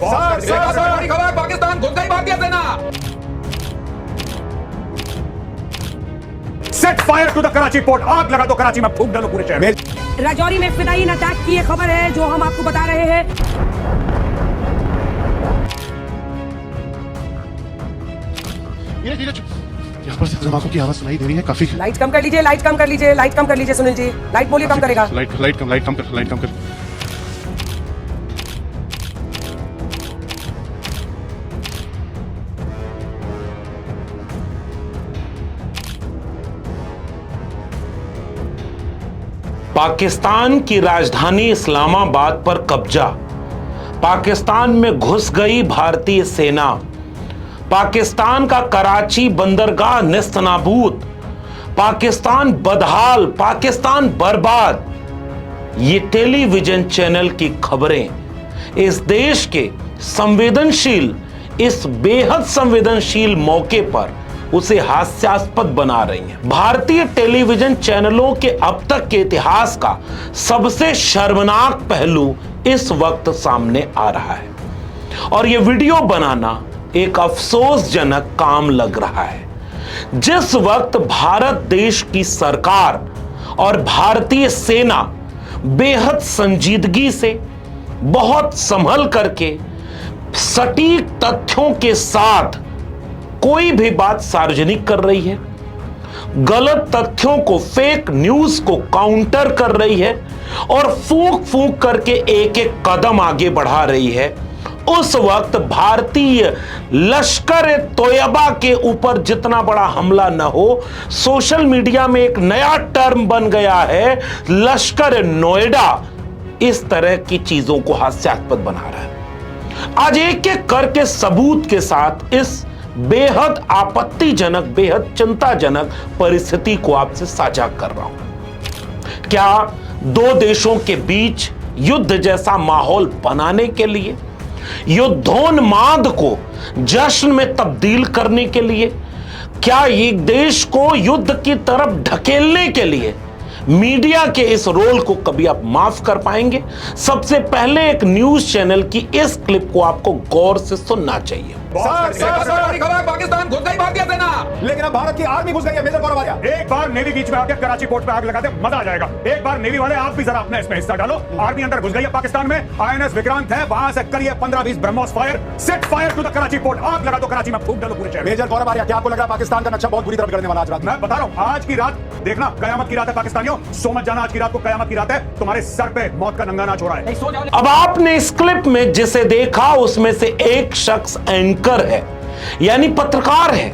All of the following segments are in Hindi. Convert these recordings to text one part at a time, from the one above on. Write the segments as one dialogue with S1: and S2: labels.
S1: पाकिस्तान घुस गई भारतीय सेना।
S2: Set fire to the Karachi port. आग लगा दो कराची में, फूंक डालो पूरे शहर में।
S3: राजौरी में फिदायीन अटैक की ये खबर है जो हम आपको बता रहे हैं।
S4: यहाँ पर से धमाकों की आवाज सुनाई दे रही है काफी।
S3: लाइट कम कर लीजिए, लाइट कम कर लीजिए, लाइट कम कर लीजिए सुनील जी। लाइट बोलिए कम करेगा।
S4: लाइट कम कर।
S5: पाकिस्तान की राजधानी इस्लामाबाद पर कब्जा। पाकिस्तान में घुस गई भारतीय सेना। पाकिस्तान का कराची बंदरगाह नेस्तनाबूद। पाकिस्तान बदहाल, पाकिस्तान बर्बाद। ये टेलीविजन चैनल की खबरें इस देश के संवेदनशील, इस बेहद संवेदनशील मौके पर उसे हास्यास्पद बना रही हैं। भारतीय टेलीविजन चैनलों के अब तक के इतिहास का सबसे शर्मनाक पहलू इस वक्त सामने आ रहा है और यह वीडियो बनाना एक अफसोसजनक काम लग रहा है। जिस वक्त भारत देश की सरकार और भारतीय सेना बेहद संजीदगी से, बहुत संभल करके, सटीक तथ्यों के साथ कोई भी बात सार्वजनिक कर रही है, गलत तथ्यों को, फेक न्यूज को काउंटर कर रही है और फूंक फूंक करके एक एक कदम आगे बढ़ा रही है, उस वक्त भारतीय लश्कर तोयबा के ऊपर जितना बड़ा हमला न हो, सोशल मीडिया में एक नया टर्म बन गया है, लश्कर नोएडा, इस तरह की चीजों को हास्यास्पद बना रहा है। आज एक एक करके सबूत के साथ इस बेहद आपत्तिजनक, बेहद चिंताजनक परिस्थिति को आपसे साझा कर रहा हूं। क्या दो देशों के बीच युद्ध जैसा माहौल बनाने के लिए, युद्धोन्माद को जश्न में तब्दील करने के लिए, क्या एक देश को युद्ध की तरफ ढकेलने के लिए मीडिया के इस रोल को कभी आप माफ कर पाएंगे? सबसे पहले एक न्यूज चैनल की इस क्लिप को आपको गौर से सुनना चाहिए।
S1: पाकिस्तान घुस गई भारतीय सेना।
S2: लेकिन अब भारत की आर्मी घुस गई है। मेजर गौरव आर्या, एक बार नेवी बीच में आके कराची पोर्ट पे आग लगा दे, मजा आ जाएगा। एक बार नेवी वाले आप भी जरा अपना इसमें हिस्सा डालो। आर्मी अंदर घुस गई है पाकिस्तान में। आईएनएस विक्रांत है, वहां से करिए 15-20 BrahMos fire. Set fire to the Karachi port. आग लगा दो कराची में, फूंक डालो पूरे शहर। मेजर गौरव आर्या, क्या आपको लग रहा है पाकिस्तान का नक्शा बहुत बुरी तरह बिगड़ने वाला आज रात? मैं बता रहा हूं, आज की रात देखना कयामत की रात है पाकिस्तानियों। सो मत जाना, आज की रात को कयामत की रात है। तुम्हारे सर पे मौत का नंगा नाच हो रहा है।
S5: अब आपने इस क्लिप में जिसे देखा उसमें से एक शख्स एंकर है, यानी पत्रकार है,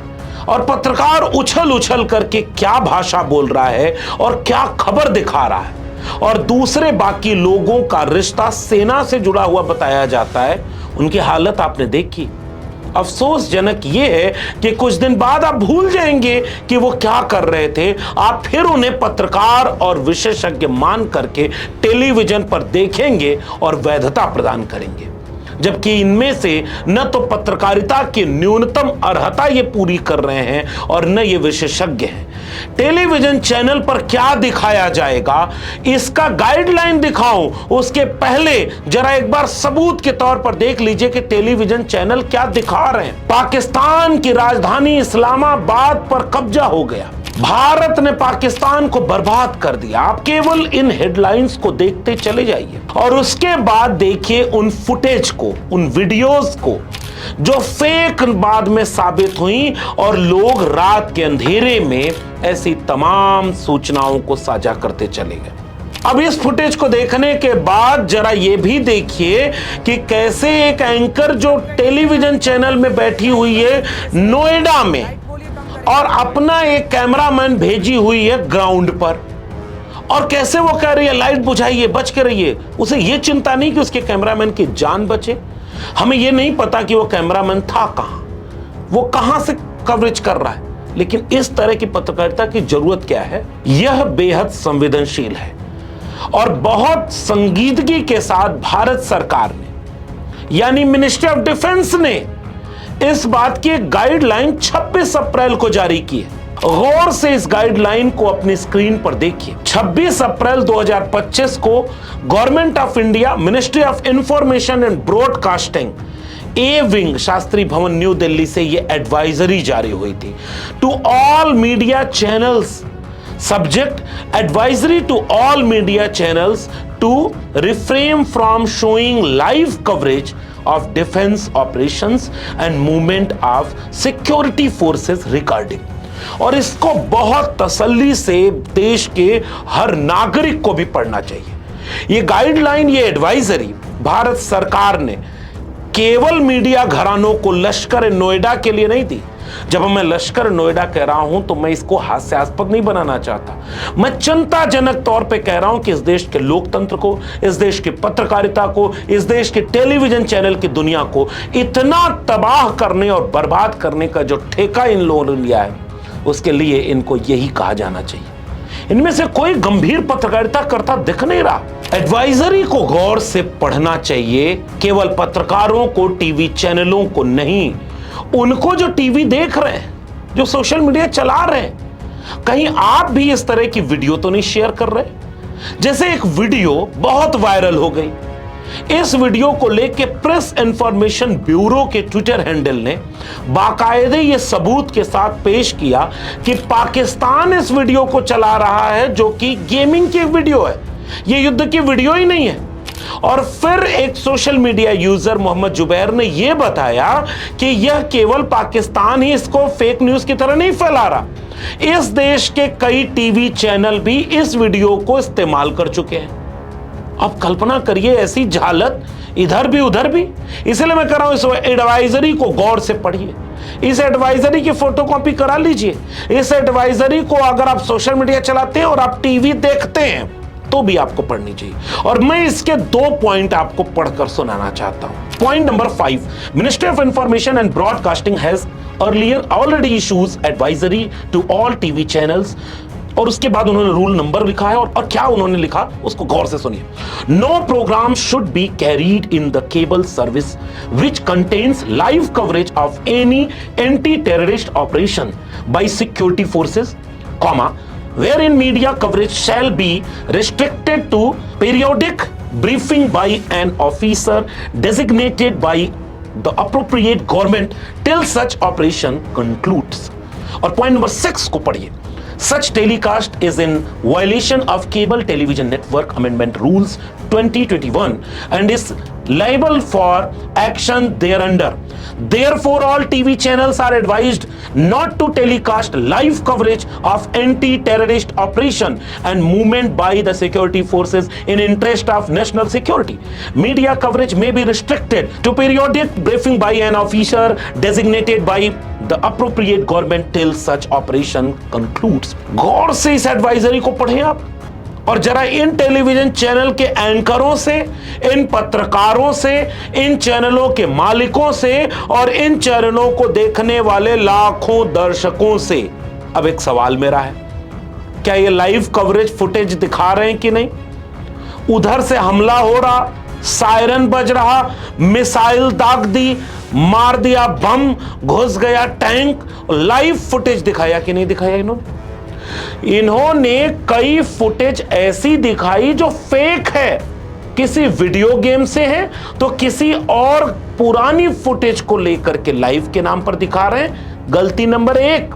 S5: और पत्रकार उछल उछल करके क्या भाषा बोल रहा है और क्या खबर दिखा रहा है, और दूसरे बाकी लोगों का रिश्ता सेना से जुड़ा हुआ बताया जाता है। उनकी हालत आपने देखी। अफसोसजनक यह है कि कुछ दिन बाद आप भूल जाएंगे कि वो क्या कर रहे थे। आप फिर उन्हें पत्रकार और विशेषज्ञ मान करके टेलीविजन पर देखेंगे और वैधता प्रदान करेंगे, जबकि इनमें से न तो पत्रकारिता की न्यूनतम अर्हता ये पूरी कर रहे हैं और न ये विशेषज्ञ हैं। टेलीविजन चैनल पर क्या दिखाया जाएगा, इसका गाइडलाइन दिखाऊं उसके पहले जरा एक बार सबूत के तौर पर देख लीजिए कि टेलीविजन चैनल क्या दिखा रहे हैं। पाकिस्तान की राजधानी इस्लामाबाद पर कब्जा हो गया। भारत ने पाकिस्तान को बर्बाद कर दिया। आप केवल इन हेडलाइंस को देखते चले जाइए और उसके बाद देखिए उन फुटेज को, उन वीडियोस को जो फेक बाद में साबित हुई और लोग रात के अंधेरे में ऐसी तमाम सूचनाओं को साझा करते चले गए। अब इस फुटेज को देखने के बाद जरा यह भी देखिए कि कैसे एक एंकर जो टेलीविजन चैनल में बैठी हुई है नोएडा में और अपना एक कैमरामैन भेजी हुई है ग्राउंड पर, और कैसे वो कह रही है लाइट बुझाइए, बच के रहिए। उसे ये चिंता नहीं कि उसके कैमरामैन की जान बचे। हमें ये नहीं पता कि वो कैमरामैन था कहां, वो कहां से कवरेज कर रहा है, लेकिन इस तरह की पत्रकारिता की जरूरत क्या है? यह बेहद संवेदनशील है और बहुत संजीदगी के साथ भारत सरकार ने, यानी मिनिस्ट्री ऑफ डिफेंस ने इस बात की एक गाइडलाइन 26 अप्रैल को जारी की है। गौर से इस गाइडलाइन को अपनी स्क्रीन पर देखिए। 26 अप्रैल 2025 को government of India, ministry of information and broadcasting A wing Shastri Bhawan New Delhi से ये एडवाइजरी जारी हुई थी to all media channels. Subject advisory to all media channels to refrain from showing live coverage of defense operations and movement of security forces regarding। और इसको बहुत तसल्ली से देश के हर नागरिक को भी पढ़ना चाहिए। ये गाइडलाइन, ये एडवाइजरी भारत सरकार ने केवल मीडिया घरानों को लश्कर नोएडा के लिए नहीं दी। जब मैं लश्कर नोएडा कह रहा हूं तो मैं इसको हास्यास्पद नहीं बनाना चाहता, मैं चिंताजनक तौर पे कह रहा हूं कि इस देश के लोकतंत्र को, इस देश की पत्रकारिता को, इस देश के टेलीविजन चैनल की दुनिया को इतना तबाह करने और बर्बाद करने का जो ठेका इन लोगों ने लिया है, उसके लिए इनको यही कहा जाना चाहिए। इनमें से कोई गंभीर पत्रकारिता करता दिख नहीं रहा। एडवाइजरी को गौर से पढ़ना चाहिए, केवल पत्रकारों को, टीवी चैनलों को नहीं, उनको जो टीवी देख रहे हैं, जो सोशल मीडिया चला रहे हैं। कहीं आप भी इस तरह की वीडियो तो नहीं शेयर कर रहे? जैसे एक वीडियो बहुत वायरल हो गई, इस वीडियो को लेके प्रेस इंफॉर्मेशन ब्यूरो के ट्विटर हैंडल ने बाकायदे ये सबूत के साथ पेश किया कि पाकिस्तान इस वीडियो को चला रहा है, जो कि गेमिंग की वीडियो है, ये युद्ध की वीडियो ही नहीं है। और फिर एक social media user Mohammed Zubair ने यह बताया कि यह केवल पाकिस्तान ही इसको फेक न्यूज की तरह नहीं फैला रहा, इस देश के कई टीवी चैनल भी इस वीडियो को इस्तेमाल कर चुके हैं। अब कल्पना करिए ऐसी जहालत इधर भी उधर भी। इसलिए मैं कह रहा हूं इस एडवाइजरी को गौर से पढ़िए, इस एडवाइजरी की फोटोकॉपी करा लीजिए। इस एडवाइजरी को अगर आप सोशल मीडिया चलाते हैं और आप टीवी देखते हैं तो भी आपको पढ़नी चाहिए। और मैं इसके 2 पॉइंट आपको पढ़कर सुनाना चाहता हूं। Point number 5, ministry of information and broadcasting has earlier already issues advisory to all TV channels. और उसके बाद उन्होंने रूल नंबर लिखा है, और क्या उन्होंने लिखा उसको गौर से सुनिए। No programme should be carried in the cable service which contains live coverage of any anti terrorist operation by security forces, wherein media coverage shall be restricted to periodic briefing by an officer designated by the appropriate government till such operation concludes। और पॉइंट नंबर 6 को पढ़िए। Such telecast is in violation of Cable Television Network Amendment Rules 2021 and is liable for action thereunder। Therefore, all TV channels are advised not to telecast live coverage of anti-terrorist operation and movement by the security forces in interest of national security। Media coverage may be restricted to periodic briefing by an officer designated by the appropriate government till such operation concludes। गौर से इस एडवाइजरी को पढ़ें आप, और जरा इन टेलीविजन चैनल के एंकरों से, इन पत्रकारों से, इन चैनलों के मालिकों से और इन चैनलों को देखने वाले लाखों दर्शकों से अब एक सवाल मेरा है, क्या ये लाइव कवरेज फुटेज दिखा रहे हैं कि नहीं? उधर से हमला हो रहा, सायरन बज रहा, मिसाइल दाग दी, मार दिया बम, घुस गया टैंक, लाइव फुटेज दिखाया कि नहीं दिखाया इन्होंने कई फुटेज ऐसी दिखाई जो फेक है, किसी वीडियो गेम से है तो किसी और पुरानी फुटेज को लेकर के लाइव के नाम पर दिखा रहे हैं। गलती नंबर 1।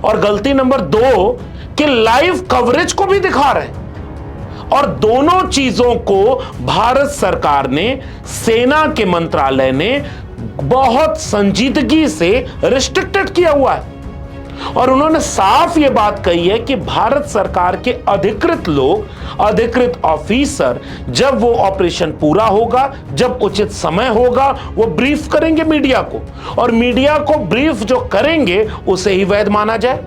S5: और गलती नंबर 2 कि लाइव कवरेज को भी दिखा रहे हैं। और दोनों चीजों को भारत सरकार ने, सेना के मंत्रालय ने बहुत संजीदगी से रिस्ट्रिक्टेड किया हुआ है। और उन्होंने साफ ये बात कही है कि भारत सरकार के अधिकृत लोग, अधिकृत ऑफिसर, जब वो ऑपरेशन पूरा होगा, जब उचित समय होगा, वो ब्रीफ करेंगे मीडिया को, और मीडिया को ब्रीफ जो करेंगे उसे ही वैध माना जाए।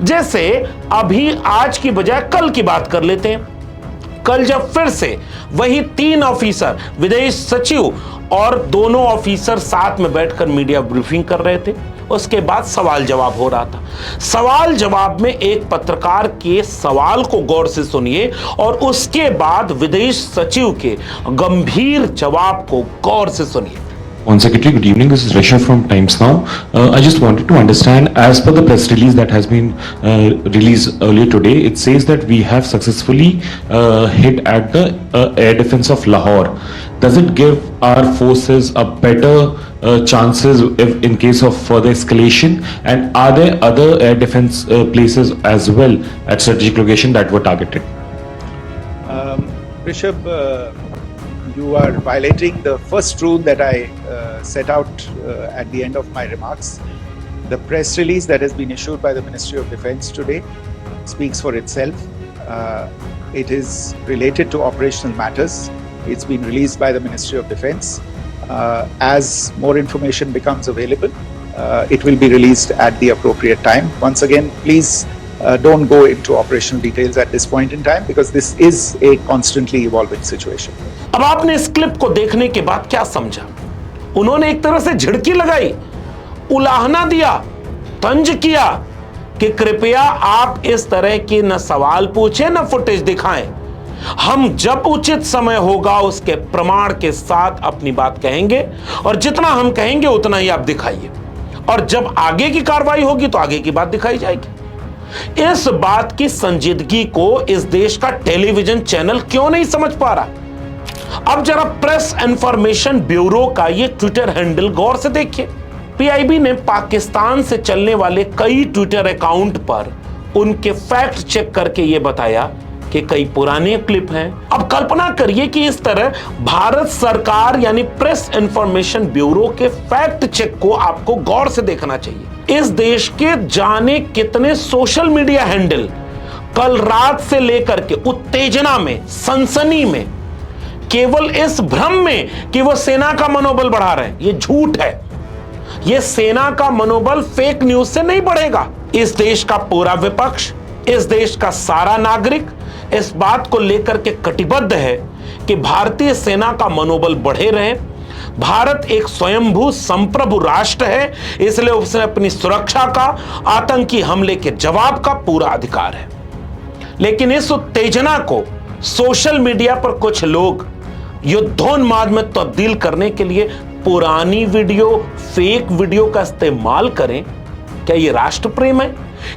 S5: जैसे अभी आज की बजाय कल की बात कर लेते हैं। कल जब फिर से वही 3 ऑफिसर, विदेश सचिव और दोनों ऑफिसर साथ में बैठकर मीडिया ब्रीफिंग कर रहे थे, उसके बाद सवाल जवाब हो रहा था। सवाल जवाब में एक पत्रकार के सवाल को गौर से सुनिए और उसके बाद विदेश सचिव के गंभीर जवाब को गौर से सुनिए।
S6: One Secretary, good evening. This is Rishabh from Times Now. I just wanted to understand, as per the press release that has been released earlier today, it says that we have successfully hit at the air defense of Lahore. Does it give our forces a better chances if in case of further escalation, and are there other air defense places as well at strategic location that were targeted?
S7: Rishabh, you are violating the first rule that I set out at the end of my remarks. The press release that has been issued by the Ministry of Defence today speaks for itself. It is related to operational matters. It's been released by the Ministry of Defence. As more information becomes available, it will be released at the appropriate time. Once again, please don't go into operational details at this point in time because this is a constantly evolving situation.
S5: अब आपने इस क्लिप को देखने के बाद क्या समझा? उन्होंने एक तरह से झिड़की लगाई, उलाहना दिया, तंज किया कि कृपया आप इस तरह के न सवाल पूछें न फुटेज दिखाएं। हम जब उचित समय होगा उसके प्रमाण के साथ अपनी बात कहेंगे और जितना हम कहेंगे उतना ही आप दिखाइए और जब आगे की कार्रवाई होगी तो आगे की बात दिखाई जाएगी। इस बात की संजीदगी को इस देश का टेलीविजन चैनल क्यों नहीं समझ पा रहा? अब जरा प्रेस इंफॉर्मेशन ब्यूरो का ये ट्विटर हैंडल गौर से देखिए। पीआईबी ने पाकिस्तान से चलने वाले कई ट्विटर अकाउंट पर उनके फैक्ट चेक करके यह बताया कि कई पुराने क्लिप हैं। अब कल्पना करिए कि इस तरह भारत सरकार यानी प्रेस इंफॉर्मेशन ब्यूरो के फैक्ट चेक को आपको गौर से देखना चाहिए। इस देश के जाने कितने सोशल मीडिया हैंडल कल रात से लेकर के उत्तेजना में, सनसनी में, केवल इस भ्रम में कि वो सेना का मनोबल बढ़ा रहे हैं। ये झूठ है। ये सेना का मनोबल फेक न्यूज से नहीं बढ़ेगा। इस देश का पूरा विपक्ष, इस देश का सारा नागरिक इस बात को लेकर के कटिबद्ध है कि भारतीय सेना का मनोबल बढ़े रहे। भारत एक स्वयंभू संप्रभु राष्ट्र है, इसलिए उसने अपनी सुरक्षा का, आतंकी हमले के जवाब का पूरा अधिकार है। लेकिन इस उत्तेजना को सोशल मीडिया पर कुछ लोग युद्धोन्माद में तब्दील करने के लिए पुरानी वीडियो, फेक वीडियो का इस्तेमाल करें। क्या यह राष्ट्र प्रेम है?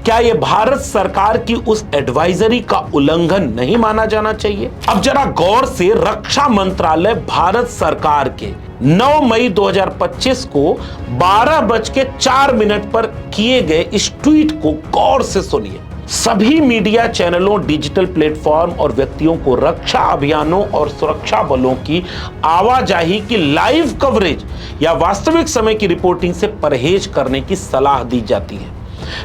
S5: क्या यह भारत सरकार की उस एडवाइजरी का उल्लंघन नहीं माना जाना चाहिए? अब जरा गौर से रक्षा मंत्रालय भारत सरकार के 9 मई 2025 को 12:04 पर किए गए इस ट्वीट को गौर से सुनिए। सभी मीडिया चैनलों, डिजिटल प्लेटफॉर्म और व्यक्तियों को रक्षा अभियानों और सुरक्षा बलों की आवाजाही की लाइव कवरेज या वास्तविक समय की रिपोर्टिंग से परहेज करने की सलाह दी जाती है।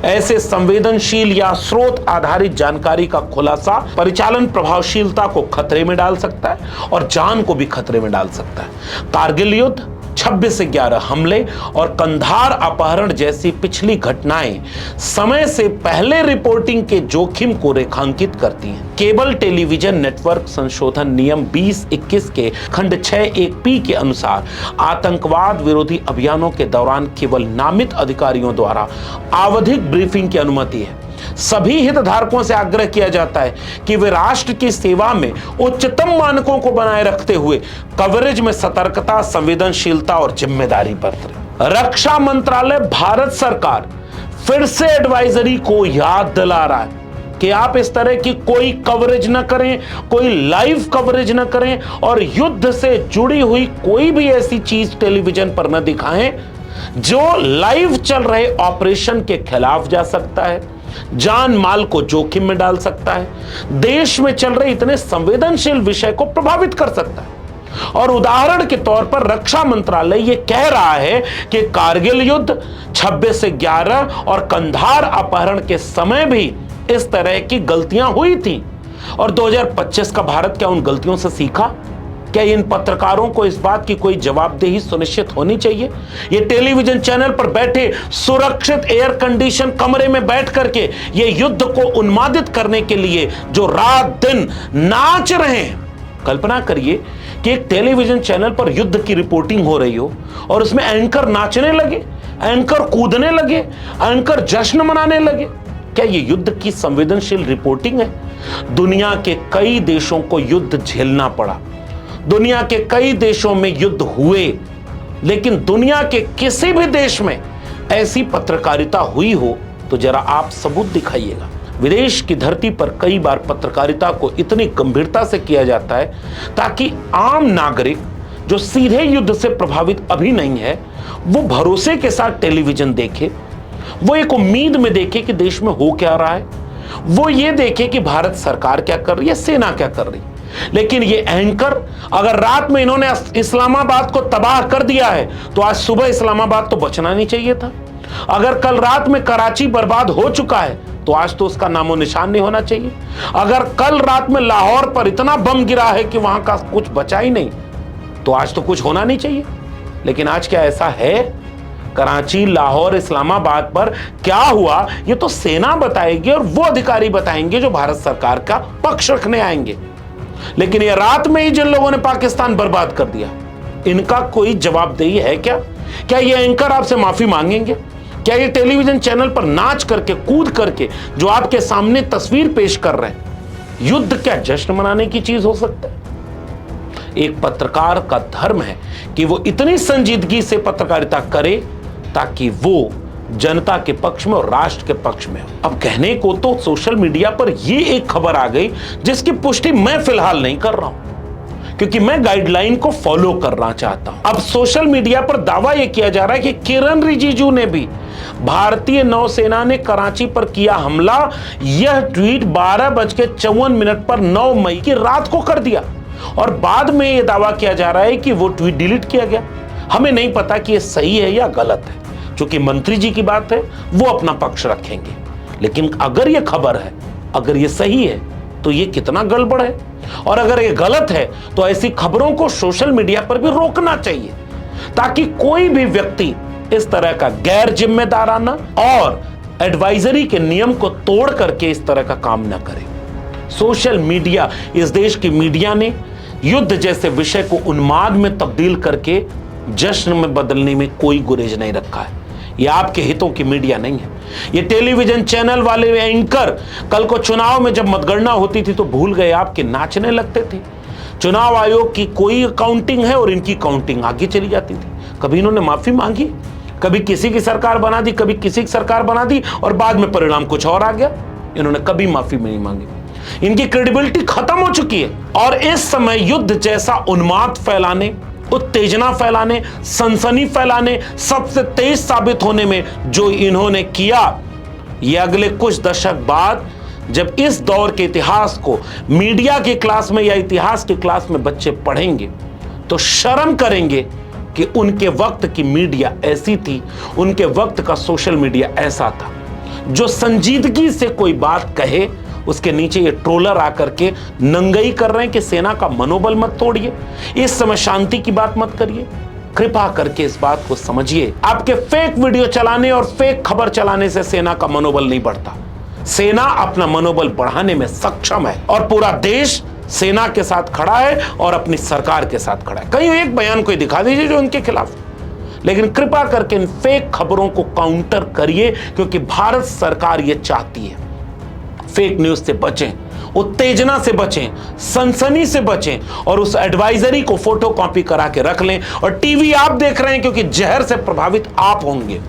S5: ऐसे संवेदनशील या स्रोत आधारित जानकारी का खुलासा परिचालन प्रभावशीलता को खतरे में डाल सकता है और जान को भी खतरे में डाल सकता है। कारगिल युद्ध, 26 से 11 हमले और कंधार अपहरण जैसी पिछली घटनाएं समय से पहले रिपोर्टिंग के जोखिम को रेखांकित करती हैं। केबल टेलीविजन नेटवर्क संशोधन नियम 2021 के खंड 6(1)p के अनुसार आतंकवाद विरोधी अभियानों के दौरान केवल नामित अधिकारियों द्वारा आवधिक ब्रीफिंग की अनुमति है। सभी हितधारकों से आग्रह किया जाता है कि वे राष्ट्र की सेवा में उच्चतम मानकों को बनाए रखते हुए कवरेज में सतर्कता, संवेदनशीलता और जिम्मेदारी बरतें। रक्षा मंत्रालय भारत सरकार फिर से एडवाइजरी को याद दिला रहा है कि आप इस तरह की कोई कवरेज न करें, कोई लाइव कवरेज न करें और युद्ध से जुड़ी हुई कोई भी ऐसी चीज टेलीविजन पर न दिखाएं जो लाइव चल रहे ऑपरेशन के खिलाफ जा सकता है, जान माल को जोखिम में डाल सकता है, देश में चल रहे इतने संवेदनशील विषय को प्रभावित कर सकता है। और उदाहरण के तौर पर रक्षा मंत्रालय यह कह रहा है कि कारगिल युद्ध, 26 से 11 और कंधार अपहरण के समय भी इस तरह की गलतियां हुई थी और 2025 का भारत क्या उन गलतियों से सीखा? क्या इन पत्रकारों को इस बात की कोई जवाबदेही सुनिश्चित होनी चाहिए? ये टेलीविजन चैनल पर बैठे सुरक्षित एयर कंडीशन कमरे में बैठ करके ये युद्ध को उन्मादित करने के लिए जो रात दिन नाच रहे हैं। कल्पना करिए कि एक टेलीविजन चैनल पर युद्ध की रिपोर्टिंग हो रही हो और उसमें एंकर नाचने लगे, एंकर कूदने लगे, एंकर जश्न मनाने लगे। क्या ये युद्ध की संवेदनशील रिपोर्टिंग है? दुनिया के कई देशों को युद्ध झेलना पड़ा, दुनिया के कई देशों में युद्ध हुए, लेकिन दुनिया के किसी भी देश में ऐसी पत्रकारिता हुई हो तो जरा आप सबूत दिखाइएगा। विदेश की धरती पर कई बार पत्रकारिता को इतनी गंभीरता से किया जाता है ताकि आम नागरिक जो सीधे युद्ध से प्रभावित अभी नहीं है वो भरोसे के साथ टेलीविजन देखे, वो एक उम्मीद में देखे कि देश में हो क्या रहा है, वो ये देखे कि भारत सरकार क्या कर रही है, सेना क्या कर रही है। लेकिन ये एंकर, अगर रात में इन्होंने इस्लामाबाद को तबाह कर दिया है तो आज सुबह इस्लामाबाद तो बचना नहीं चाहिए था। अगर कल रात में कराची बर्बाद हो चुका है तो आज तो उसका नामो निशान नहीं होना चाहिए। अगर कल रात में लाहौर पर इतना बम गिरा है कि वहां का कुछ बचा ही नहीं तो आज तो कुछ होना नहीं चाहिए। लेकिन आज क्या ऐसा है? कराची, लाहौर, इस्लामाबाद पर क्या हुआ ये तो सेना बताएगी और वो अधिकारी बताएंगे जो भारत सरकार का पक्ष रखने आएंगे। लेकिन ये रात में ही जिन लोगों ने पाकिस्तान बर्बाद कर दिया, इनका कोई जवाबदेही है क्या? क्या ये एंकर आपसे माफी मांगेंगे? क्या ये टेलीविजन चैनल पर नाच करके, कूद करके जो आपके सामने तस्वीर पेश कर रहे हैं, युद्ध क्या जश्न मनाने की चीज हो सकता है? एक पत्रकार का धर्म है कि वो इतनी संजीदगी से पत्रकारिता करे ताकि वो जनता के पक्ष में और राष्ट्र के पक्ष में हो। अब कहने को तो सोशल मीडिया पर ये एक खबर आ गई जिसकी पुष्टि मैं फिलहाल नहीं कर रहा हूं, क्योंकि मैं गाइडलाइन को फॉलो करना चाहता हूं। अब सोशल मीडिया पर दावा यह किया जा रहा है कि किरण रिजिजू ने भी भारतीय नौसेना ने कराची पर किया हमला, यह ट्वीट 12:54 पर 9 मई की रात को कर दिया और बाद में यह दावा किया जा रहा है कि वो ट्वीट डिलीट किया गया। हमें नहीं पता कि यह सही है या गलत है, क्योंकि मंत्री जी की बात है, वो अपना पक्ष रखेंगे। लेकिन अगर यह खबर है, अगर यह सही है तो यह कितना गड़बड़ है, और अगर यह गलत है तो ऐसी खबरों को सोशल मीडिया पर भी रोकना चाहिए ताकि कोई भी व्यक्ति इस तरह का गैर जिम्मेदाराना और एडवाइजरी के नियम को तोड़ करके इस तरह का काम न करे। सोशल मीडिया, इस देश की मीडिया ने युद्ध जैसे विषय को उन्माद में तब्दील करके जश्न में बदलने में कोई गुरेज नहीं रखा है। यह आपके हितों की मीडिया नहीं है। ये टेलीविजन चैनल वाले एंकर कल को चुनाव में जब मतगणना होती थी तो भूल गए आपके नाचने लगते थे। चुनाव आयोग की कोई काउंटिंग है और इनकी काउंटिंग आगे चली जाती थी। कभी इन्होंने माफी मांगी, कभी किसी की सरकार बना दी, कभी किसी की सरकार बना दी और बाद में परिणाम कुछ और आ गया। इन्होंने कभी माफी नहीं मांगी। इनकी क्रेडिबिलिटी खत्म हो चुकी है और इस समय युद्ध जैसा उन्माद फैलाने, उत्तेजना फैलाने, सनसनी फैलाने, सबसे तेज साबित होने में जो इन्होंने किया, ये अगले कुछ दशक बाद जब इस दौर के इतिहास को मीडिया की क्लास में या इतिहास की क्लास में बच्चे पढ़ेंगे तो शर्म करेंगे कि उनके वक्त की मीडिया ऐसी थी, उनके वक्त का सोशल मीडिया ऐसा था। जो संजीदगी से कोई बात कहे उसके नीचे ये ट्रोलर आकर के नंगई कर रहे हैं कि सेना का मनोबल मत तोड़िए, इस समय शांति की बात मत करिए। कृपा करके इस बात को समझिए, आपके फेक वीडियो चलाने और फेक खबर चलाने से सेना का मनोबल नहीं बढ़ता। सेना अपना मनोबल बढ़ाने में सक्षम है और पूरा देश सेना के साथ खड़ा है और अपनी सरकार के साथ खड़ा है। कहीं एक बयान कोई दिखा दीजिए जो उनके खिलाफ, लेकिन कृपा करके इन फेक खबरों को काउंटर करिए, क्योंकि भारत सरकार ये चाहती है फेक न्यूज से बचें, उत्तेजना से बचें, सनसनी से बचें और उस एडवाइजरी को फोटो कॉपी करा के रख लें। और टीवी आप देख रहे हैं क्योंकि जहर से प्रभावित आप होंगे।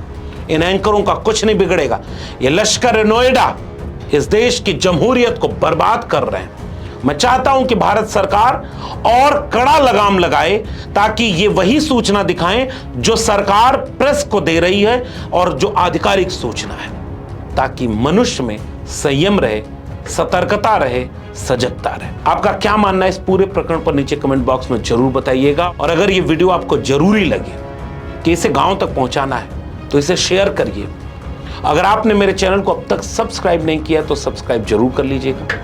S5: इन एंकरों का कुछ नहीं बिगड़ेगा। ये लश्कर नोएडा इस देश की जमहूरियत को बर्बाद कर रहे हैं। मैं चाहता हूं कि भारत सरकार और कड़ा लगाम लगाए ताकि ये वही सूचना दिखाएं जो सरकार प्रेस को दे रही है और जो आधिकारिक सूचना है, ताकि मनुष्य में संयम रहे, सतर्कता रहे, सजगता रहे। आपका क्या मानना है इस पूरे प्रकरण पर नीचे कमेंट बॉक्स में जरूर बताइएगा। और अगर ये वीडियो आपको जरूरी लगे कि इसे गांव तक पहुंचाना है तो इसे शेयर करिए। अगर आपने मेरे चैनल को अब तक सब्सक्राइब नहीं किया तो सब्सक्राइब जरूर कर लीजिएगा।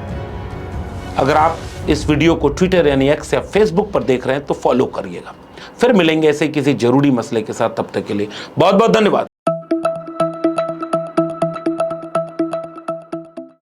S5: अगर आप इस वीडियो को ट्विटर यानी एक्स या फेसबुक पर देख रहे हैं तो फॉलो करिएगा। फिर मिलेंगे ऐसे किसी जरूरी मसले के साथ, तब तक के लिए बहुत बहुत धन्यवाद।